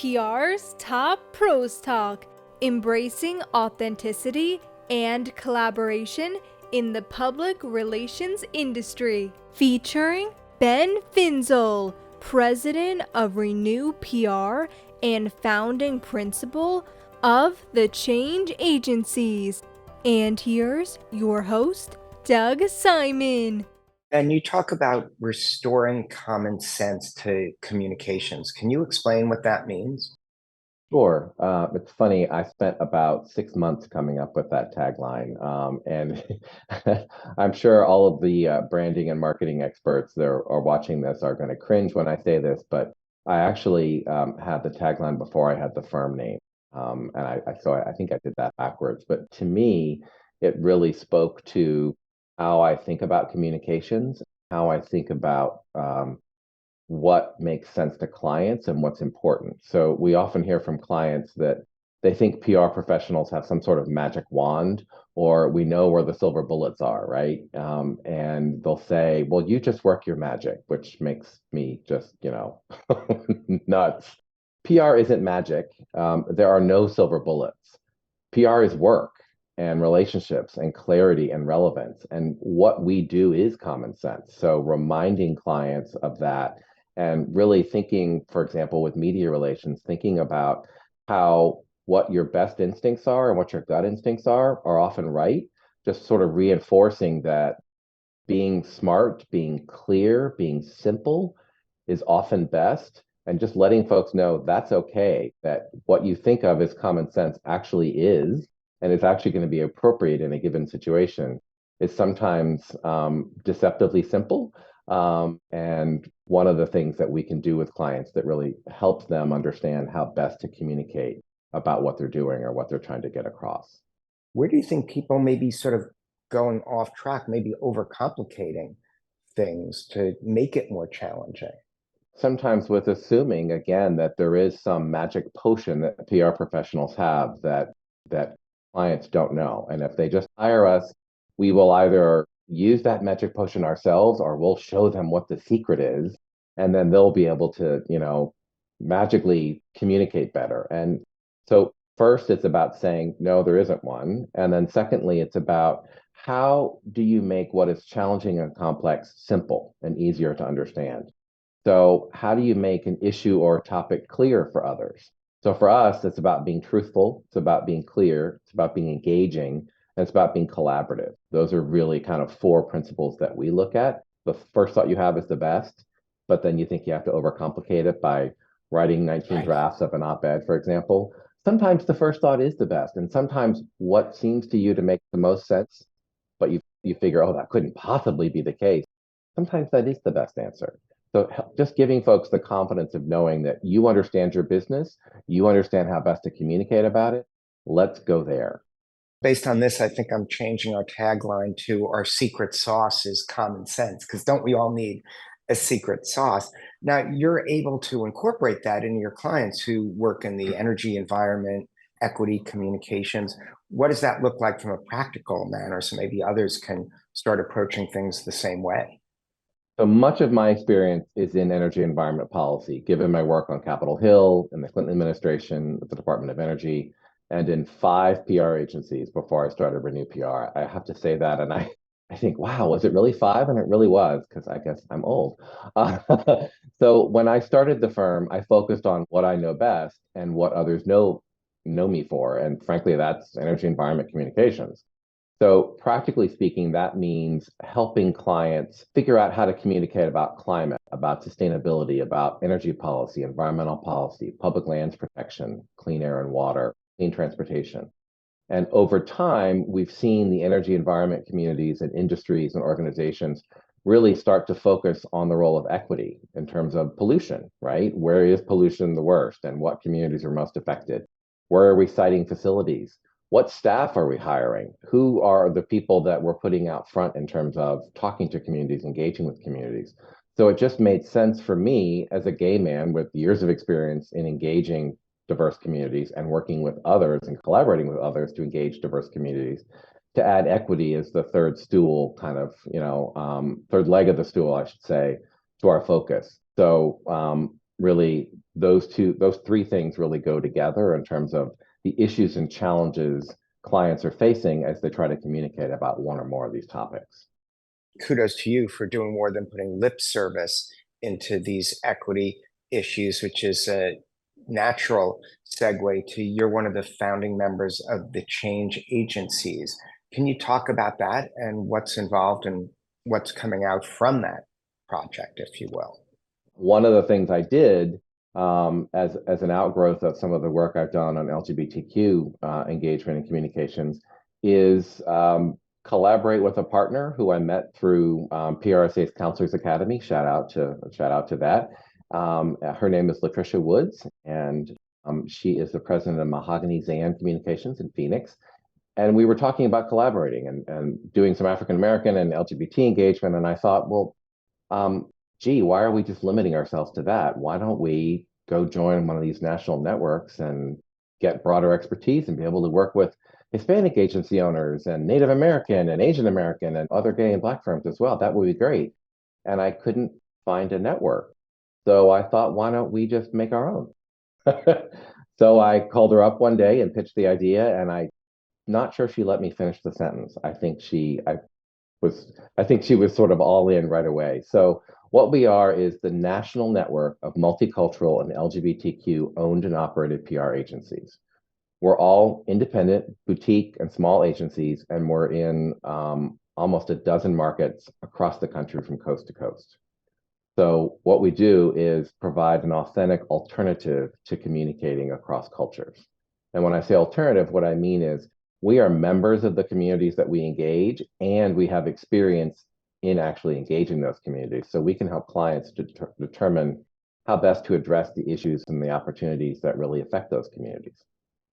RENEWPR's Top Pros Talk, embracing authenticity and collaboration in the public relations industry, featuring Ben Finzel, president of RENEWPR and founding principal of the Change Agencies. And here's your host, Doug Simon. And you talk about restoring common sense to communications. Can you explain what that means? Sure. It's funny. I spent about 6 months coming up with that tagline. And I'm sure all of the branding and marketing experts that are watching this are going to cringe when I say this, but I actually had the tagline before I had the firm name. I think I did that backwards. But to me, it really spoke to how I think about communications, how I think about what makes sense to clients and what's important. So we often hear from clients that they think PR professionals have some sort of magic wand, or we know where the silver bullets are, right? And they'll say, well, you just work your magic, which makes me just, nuts. PR isn't magic. There are no silver bullets. PR is work and relationships and clarity and relevance. And what we do is common sense. So reminding clients of that and really thinking, for example, with media relations, thinking about how what your best instincts are and what your gut instincts are often right, just sort of reinforcing that being smart, being clear, being simple is often best, and just letting folks know that's okay, that what you think of as common sense actually is, and it's actually going to be appropriate in a given situation, is sometimes deceptively simple. And one of the things that we can do with clients that really helps them understand how best to communicate about what they're doing or what they're trying to get across. Where do you think people may be sort of going off track, maybe overcomplicating things to make it more challenging? Sometimes with assuming, again, that there is some magic potion that PR professionals have that clients don't know. And if they just hire us, we will either use that magic potion ourselves, or we'll show them what the secret is, and then they'll be able to, magically communicate better. And so first, it's about saying, no, there isn't one. And then secondly, it's about how do you make what is challenging and complex simple and easier to understand? So how do you make an issue or a topic clear for others? So for us, it's about being truthful, it's about being clear, it's about being engaging, and it's about being collaborative. Those are really kind of four principles that we look at. The first thought you have is the best, but then you think you have to overcomplicate it by writing 19 drafts of an op-ed, for example. Sometimes the first thought is the best, and sometimes what seems to you to make the most sense, but you figure, oh, that couldn't possibly be the case. Sometimes that is the best answer. So just giving folks the confidence of knowing that you understand your business, you understand how best to communicate about it. Let's go there. Based on this, I think I'm changing our tagline to our secret sauce is common sense, because don't we all need a secret sauce? Now, you're able to incorporate that in your clients who work in the energy, environment, equity, communications. What does that look like from a practical manner so maybe others can start approaching things the same way? So much of my experience is in energy environment policy, given my work on Capitol Hill, in the Clinton administration, with the Department of Energy, and in 5 PR agencies before I started RENEWPR. I have to say that, and I think, wow, was it really 5? And it really was, because I guess I'm old. So when I started the firm, I focused on what I know best and what others know me for, and frankly, that's energy environment communications. So practically speaking, that means helping clients figure out how to communicate about climate, about sustainability, about energy policy, environmental policy, public lands protection, clean air and water, clean transportation. And over time, we've seen the energy environment communities and industries and organizations really start to focus on the role of equity in terms of pollution, right? Where is pollution the worst and what communities are most affected? Where are we siting facilities? What staff are we hiring? Who are the people that we're putting out front in terms of talking to communities, engaging with communities? So it just made sense for me as a gay man with years of experience in engaging diverse communities and working with others and collaborating with others to engage diverse communities, to add equity as the third stool, kind of, third leg of the stool, I should say, to our focus. So really those three things really go together in terms of the issues and challenges clients are facing as they try to communicate about one or more of these topics. Kudos to you for doing more than putting lip service into these equity issues, which is a natural segue to you're one of the founding members of the change agencies. Can you talk about that and what's involved and what's coming out from that project, if you will? One of the things I did as an outgrowth of some of the work I've done on LGBTQ engagement and communications is collaborate with a partner who I met through PRSA's Counselors Academy. Shout out to that. Her name is Latricia Woods, and she is the president of Mahogany Zan Communications in Phoenix. And we were talking about collaborating and doing some African American and LGBT engagement. And I thought, well, gee, why are we just limiting ourselves to that? Why don't we go join one of these national networks and get broader expertise and be able to work with Hispanic agency owners and Native American and Asian American and other gay and Black firms as well? That would be great. And I couldn't find a network. So I thought, why don't we just make our own? So I called her up one day and pitched the idea, and I'm not sure she let me finish the sentence. I think she was sort of all in right away. So what we are is the national network of multicultural and LGBTQ owned and operated PR agencies. We're all independent, boutique, and small agencies, and we're in almost a dozen markets across the country from coast to coast. So what we do is provide an authentic alternative to communicating across cultures. And when I say alternative, what I mean is we are members of the communities that we engage, and we have experience in actually engaging those communities. So we can help clients to determine how best to address the issues and the opportunities that really affect those communities.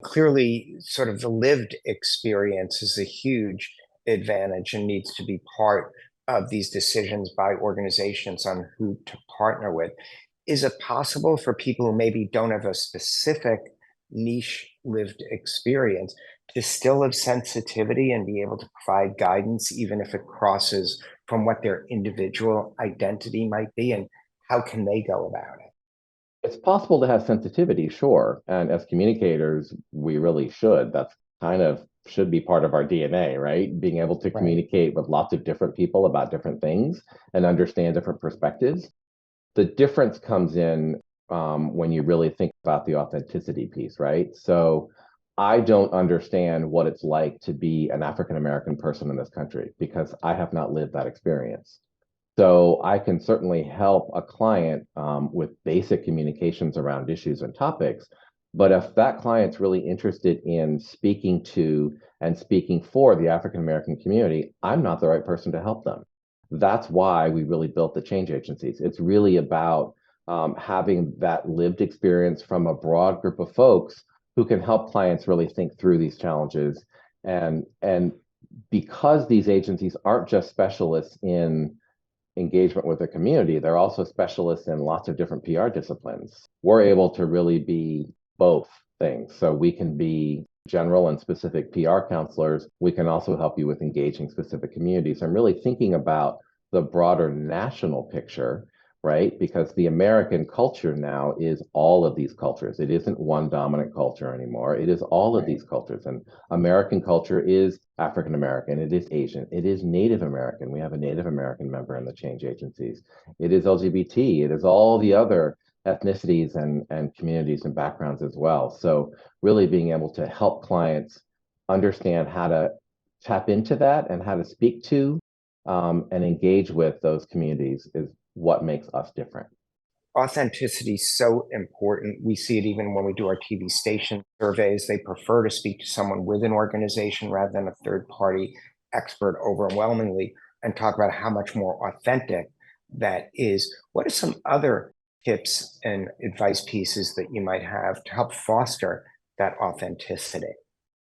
Clearly, sort of the lived experience is a huge advantage and needs to be part of these decisions by organizations on who to partner with. Is it possible for people who maybe don't have a specific niche lived experience to still have sensitivity and be able to provide guidance, even if it crosses from what their individual identity might be? And how can they go about it? It's possible to have sensitivity, sure. And as communicators, we really should. That's kind of should be part of our DNA, right? Being able to communicate with lots of different people about different things and understand different perspectives. The difference comes in when you really think about the authenticity piece, right? So I don't understand what it's like to be an African American person in this country because I have not lived that experience. So I can certainly help a client with basic communications around issues and topics. But if that client's really interested in speaking to and speaking for the African American community, I'm not the right person to help them. That's why we really built the change agencies. It's really about having that lived experience from a broad group of folks who can help clients really think through these challenges. And because these agencies aren't just specialists in engagement with the community, they're also specialists in lots of different PR disciplines. We're able to really be both things. So we can be general and specific PR counselors. We can also help you with engaging specific communities and really thinking about the broader national picture, right? Because the American culture now is all of these cultures. It isn't one dominant culture anymore. It is all of these cultures. And American culture is African American, it is Asian, it is Native American. We have a Native American member in the change agencies. It is LGBT, it is all the other ethnicities and communities and backgrounds as well. So really being able to help clients understand how to tap into that and how to speak to and engage with those communities is what makes us different. Authenticity is so important. We see it even when we do our TV station surveys. They prefer to speak to someone with an organization rather than a third party expert overwhelmingly, and talk about how much more authentic that is. What are some other tips and advice pieces that you might have to help foster that authenticity?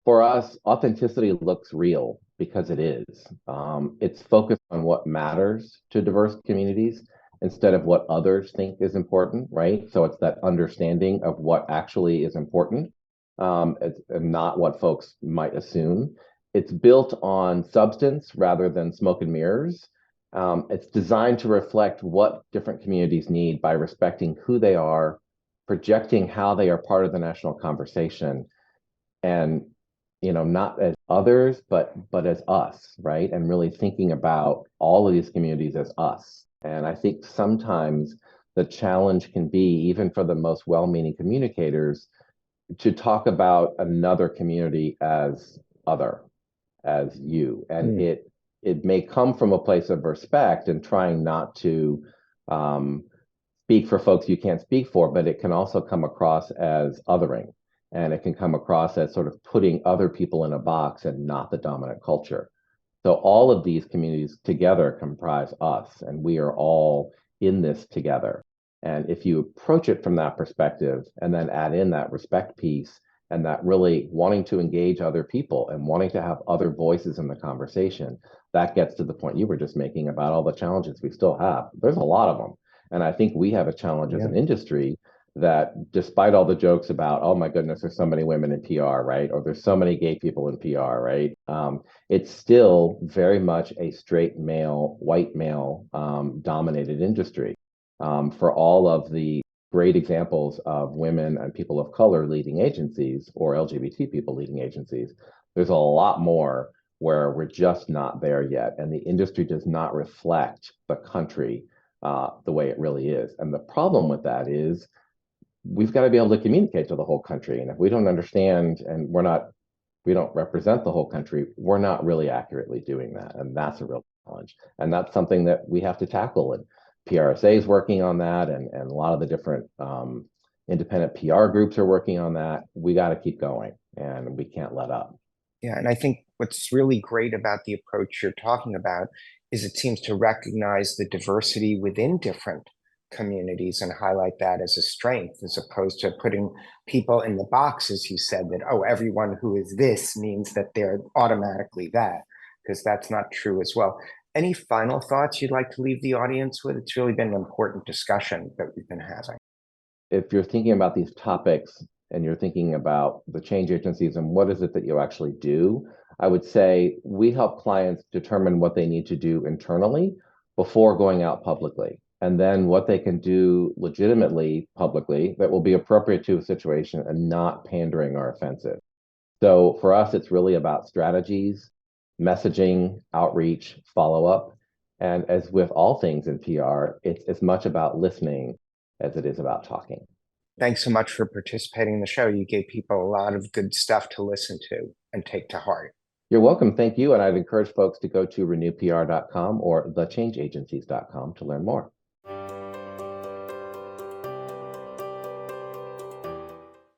For us, authenticity looks real because it is. It's focused on what matters to diverse communities instead of what others think is important, right? So it's that understanding of what actually is important, and not what folks might assume. It's built on substance rather than smoke and mirrors. It's designed to reflect what different communities need by respecting who they are, projecting how they are part of the national conversation, and not as others, but as us, right? And really thinking about all of these communities as us. And I think sometimes the challenge can be, even for the most well-meaning communicators, to talk about another community as other, as you. And it may come from a place of respect and trying not to um, speak for folks you can't speak for, but it can also come across as othering. And it can come across as sort of putting other people in a box and not the dominant culture. So all of these communities together comprise us, and we are all in this together. And if you approach it from that perspective and then add in that respect piece and that really wanting to engage other people and wanting to have other voices in the conversation, that gets to the point you were just making about all the challenges we still have. There's a lot of them. And I think we have a challenge as an industry that, despite all the jokes about, oh my goodness, there's so many women in PR, right? Or there's so many gay people in PR, right? It's still very much a straight male, white male dominated industry. For all of the great examples of women and people of color leading agencies or LGBT people leading agencies, there's a lot more where we're just not there yet. And the industry does not reflect the country the way it really is. And the problem with that is we've got to be able to communicate to the whole country. And if we don't understand and we don't represent the whole country, we're not really accurately doing that. And that's a real challenge. And that's something that we have to tackle. And PRSA is working on that. And a lot of the different independent PR groups are working on that. We got to keep going and we can't let up. Yeah, and I think what's really great about the approach you're talking about is it seems to recognize the diversity within different communities and highlight that as a strength, as opposed to putting people in the box, as you said, that, oh, everyone who is this means that they're automatically that, because that's not true as well. Any final thoughts you'd like to leave the audience with? It's really been an important discussion that we've been having. If you're thinking about these topics and you're thinking about the change agencies and what is it that you actually do, I would say we help clients determine what they need to do internally before going out publicly, and then what they can do legitimately publicly that will be appropriate to a situation and not pandering or offensive. So for us, it's really about strategies, messaging, outreach, follow-up. And as with all things in PR, it's as much about listening as it is about talking. Thanks so much for participating in the show. You gave people a lot of good stuff to listen to and take to heart. You're welcome. Thank you. And I'd encourage folks to go to renewpr.com or thechangeagencies.com to learn more.